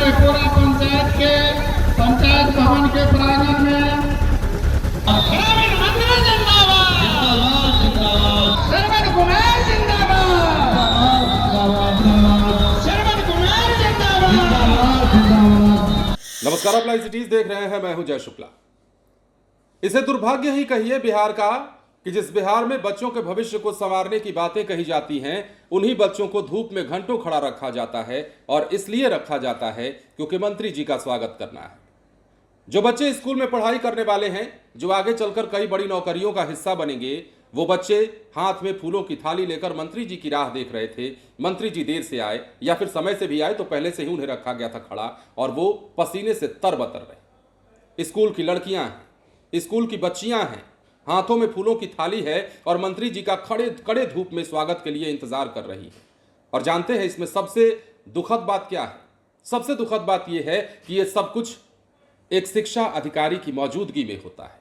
रहे पूरा पंचायत भवन के प्रांगण में मंत्री जिंदाबाद, शरवण कुमार जिंदाबाद, शरवण कुमार जिंदाबाद। नमस्कार, आप लाइव सिटीज देख रहे हैं। मैं हूं जय शुक्ला। इसे दुर्भाग्य ही कहिए बिहार का कि जिस बिहार में बच्चों के भविष्य को संवारने की बातें कही जाती हैं, उन्हीं बच्चों को धूप में घंटों खड़ा रखा जाता है। और इसलिए रखा जाता है क्योंकि मंत्री जी का स्वागत करना है। जो बच्चे स्कूल में पढ़ाई करने वाले हैं, जो आगे चलकर कई बड़ी नौकरियों का हिस्सा बनेंगे, वो बच्चे हाथ में फूलों की थाली लेकर मंत्री जी की राह देख रहे थे। मंत्री जी देर से आए या फिर समय से भी आए तो पहले से ही उन्हें रखा गया था खड़ा, और वो पसीने से तरबतर रहे। स्कूल की लड़कियां हैं, स्कूल की बच्चियां हैं, हाथों में फूलों की थाली है और मंत्री जी का कड़े धूप में स्वागत के लिए इंतजार कर रही है। और जानते हैं इसमें सबसे दुखद बात क्या है? सबसे दुखद बात यह है कि यह सब कुछ एक शिक्षा अधिकारी की मौजूदगी में होता है।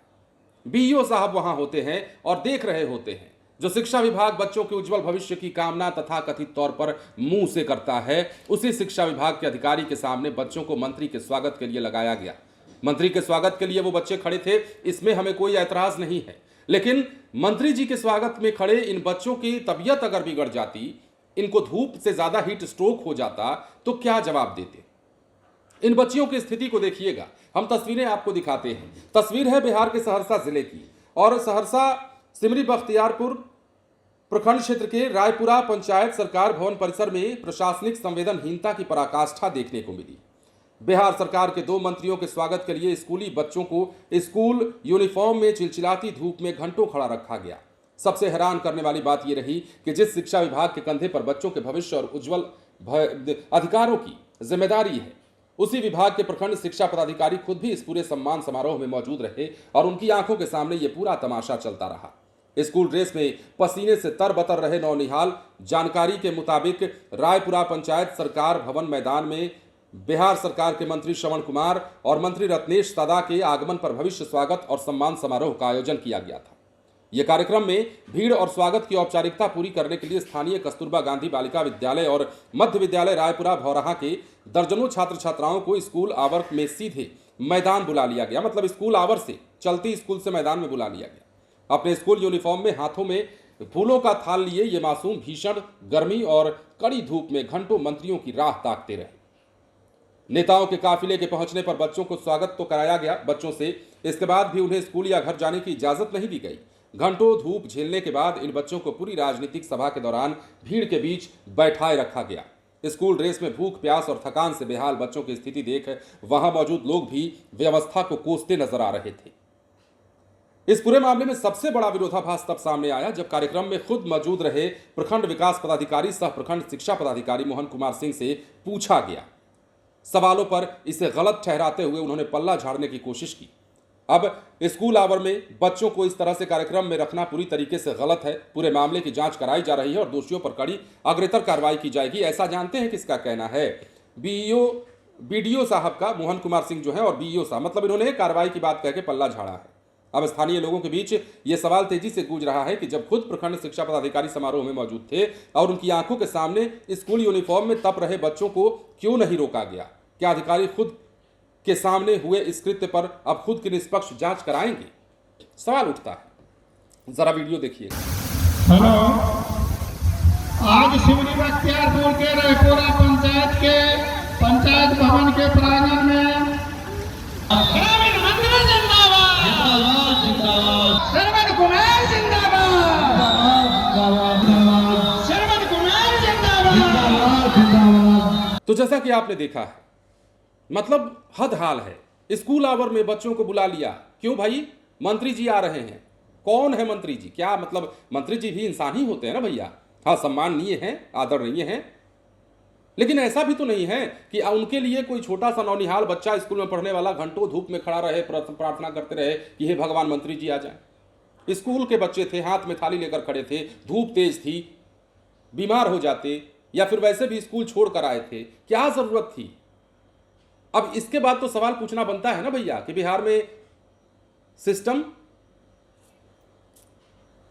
बीईओ साहब वहां होते हैं और देख रहे होते हैं। जो शिक्षा विभाग बच्चों के उज्जवल भविष्य की कामना तथा कथित तौर पर मुंह से करता है, उसी शिक्षा विभाग के अधिकारी के सामने बच्चों को मंत्री के स्वागत के लिए लगाया गया। मंत्री के स्वागत के लिए वो बच्चे खड़े थे, इसमें हमें कोई ऐतराज नहीं है। लेकिन मंत्री जी के स्वागत में खड़े इन बच्चों की तबीयत अगर बिगड़ जाती, इनको धूप से ज्यादा हीट स्ट्रोक हो जाता, तो क्या जवाब देते? इन बच्चियों की स्थिति को देखिएगा। हम तस्वीरें आपको दिखाते हैं। तस्वीर है बिहार के सहरसा जिले की, और सहरसा सिमरी बख्तियारपुर प्रखंड क्षेत्र के रायपुरा पंचायत सरकार भवन परिसर में प्रशासनिक संवेदनहीनता की पराकाष्ठा देखने को मिली। बिहार सरकार के दो मंत्रियों के स्वागत के लिए स्कूली बच्चों को स्कूल यूनिफॉर्म में चिलचिलाती धूप में घंटों खड़ा रखा गया। सबसे हैरान करने वाली बात यह रही कि जिस शिक्षा विभाग के कंधे पर बच्चों के भविष्य और उज्जवल अधिकारों की जिम्मेदारी है, उसी विभाग के प्रखंड शिक्षा पदाधिकारी खुद भी इस पूरे सम्मान समारोह में मौजूद रहे और उनकी आंखों के सामने यह पूरा तमाशा चलता रहा। स्कूल ड्रेस में पसीने से तरबतर रहे नौनिहाल। जानकारी के मुताबिक रायपुरा पंचायत सरकार भवन मैदान में बिहार सरकार के मंत्री श्रवण कुमार और मंत्री रत्नेश सदा के आगमन पर भविष्य स्वागत और सम्मान समारोह का आयोजन किया गया था। यह कार्यक्रम में भीड़ और स्वागत की औपचारिकता पूरी करने के लिए स्थानीय कस्तूरबा गांधी बालिका विद्यालय और मध्य विद्यालय रायपुरा भौरहा के दर्जनों छात्र छात्राओं को स्कूल आवर में सीधे मैदान बुला लिया गया। मतलब स्कूल आवर से चलती स्कूल से मैदान में बुला लिया गया। अपने स्कूल यूनिफॉर्म में हाथों में फूलों का थाल लिए ये मासूम भीषण गर्मी और कड़ी धूप में घंटों मंत्रियों की राह ताकते रहे। नेताओं के काफिले के पहुंचने पर बच्चों को स्वागत तो कराया गया बच्चों से, इसके बाद भी उन्हें स्कूल या घर जाने की इजाजत नहीं दी गई। घंटों धूप झेलने के बाद इन बच्चों को पूरी राजनीतिक सभा के दौरान भीड़ के बीच बैठाए रखा गया। स्कूल ड्रेस में भूख प्यास और थकान से बेहाल बच्चों की स्थिति देख वहां मौजूद लोग भी व्यवस्था को कोसते नजर आ रहे थे। इस पूरे मामले में सबसे बड़ा विरोधाभास तब सामने आया जब कार्यक्रम में खुद मौजूद रहे प्रखंड विकास पदाधिकारी सह प्रखंड शिक्षा पदाधिकारी मोहन कुमार सिंह से पूछा गया। सवालों पर इसे गलत ठहराते हुए उन्होंने पल्ला झाड़ने की कोशिश की। अब स्कूल आवर में बच्चों को इस तरह से कार्यक्रम में रखना पूरी तरीके से गलत है। पूरे मामले की जांच कराई जा रही है और दोषियों पर कड़ी अग्रेतर कार्रवाई की जाएगी, ऐसा जानते हैं किसका कहना है? बीडीओ साहब का, मोहन कुमार सिंह जो है, और बीईओ साहब, मतलब इन्होंने कार्रवाई की बात कह के पल्ला झाड़ा है। अब स्थानीय लोगों के बीच यह सवाल तेजी से गूंज रहा है कि जब खुद प्रखंड शिक्षा पदाधिकारी समारोह में मौजूद थे और उनकी आंखों के सामने स्कूल यूनिफॉर्म में तप रहे बच्चों को क्यों नहीं रोका गया? क्या अधिकारी खुद के सामने हुए इस कृत्य पर अब खुद की निष्पक्ष जांच कराएंगे? सवाल उठता है। जरा वीडियो देखिए। हेलो, आज सिमरी बख्तियारपुर के रायपुरा पंचायत भवन के प्रांगण में मंत्री जिंदाबाद, शरवण कुमार जिंदाबाद, शरवण कुमार जिंदाबाद। तो जैसा कि आपने देखा है, मतलब हद हाल है। स्कूल आवर में बच्चों को बुला लिया। क्यों भाई? मंत्री जी आ रहे हैं। कौन है मंत्री जी? क्या मतलब मंत्री जी भी इंसान ही होते हैं ना भैया। हाँ, सम्माननीय हैं, आदरणीय हैं, लेकिन ऐसा भी तो नहीं है कि उनके लिए कोई छोटा सा नौनिहाल बच्चा स्कूल में पढ़ने वाला घंटों धूप में खड़ा रहे, प्रार्थना करते रहे कि हे भगवान मंत्री जी आ जाए। स्कूल के बच्चे थे, हाथ में थाली लेकर खड़े थे, धूप तेज थी, बीमार हो जाते या फिर वैसे भी स्कूल छोड़कर आए थे, क्या जरूरत थी? अब इसके बाद तो सवाल पूछना बनता है ना भैया कि बिहार में सिस्टम।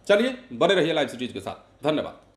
चलिए, बने रहिए लाइव सिटीज के साथ। धन्यवाद।